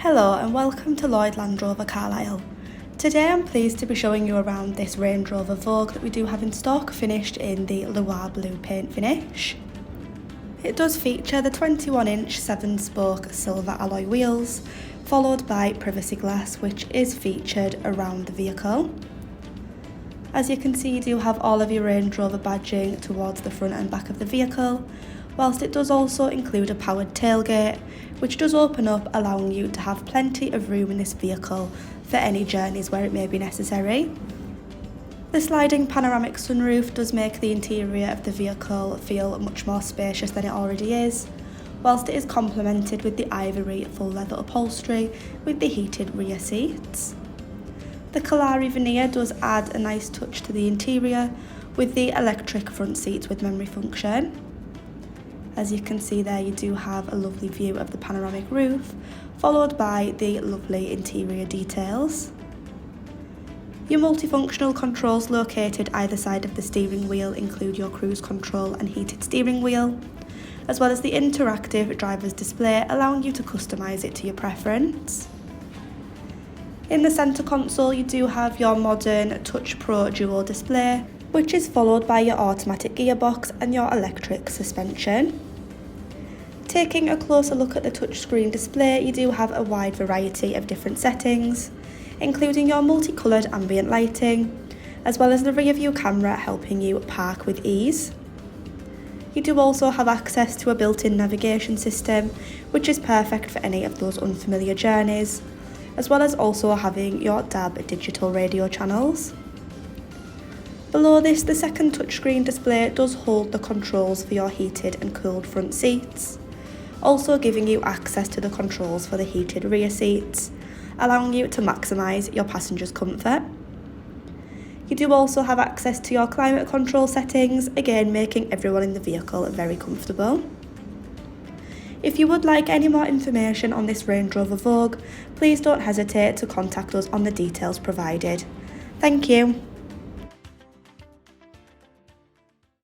Hello and welcome to Lloyd Land Rover Carlisle. Today I'm pleased to be showing you around this Range Rover Vogue that we do have in stock, finished in the Loire Blue paint finish. It does feature the 21-inch 7-spoke silver alloy wheels, followed by privacy glass, which is featured around the vehicle. As you can see, you do have all of your Range Rover badging towards the front and back of the vehicle, whilst it does also include a powered tailgate, which does open up, allowing you to have plenty of room in this vehicle for any journeys where it may be necessary. The sliding panoramic sunroof does make the interior of the vehicle feel much more spacious than it already is, whilst it is complemented with the Ivory Full-Leather upholstery with the heated rear seats. The Kalari veneer does add a nice touch to the interior with the electric front seats with memory function. As you can see there, you do have a lovely view of the panoramic roof, followed by the lovely interior details. Your multifunctional controls located either side of the steering wheel include your cruise control and heated steering wheel, as well as the interactive driver's display, allowing you to customise it to your preference. In the centre console, you do have your modern Touch Pro Duo display, which is followed by your automatic gearbox and your electric suspension. Taking a closer look at the touchscreen display, you do have a wide variety of different settings, including your multicoloured ambient lighting, as well as the rear view camera helping you park with ease. You do also have access to a built-in navigation system, which is perfect for any of those unfamiliar journeys, as well as also having your DAB digital radio channels. Below this, the second touchscreen display does hold the controls for your heated and cooled front seats, also giving you access to the controls for the heated rear seats, allowing you to maximise your passengers' comfort. You do also have access to your climate control settings, again making everyone in the vehicle very comfortable. If you would like any more information on this Range Rover Vogue, please don't hesitate to contact us on the details provided. Thank you.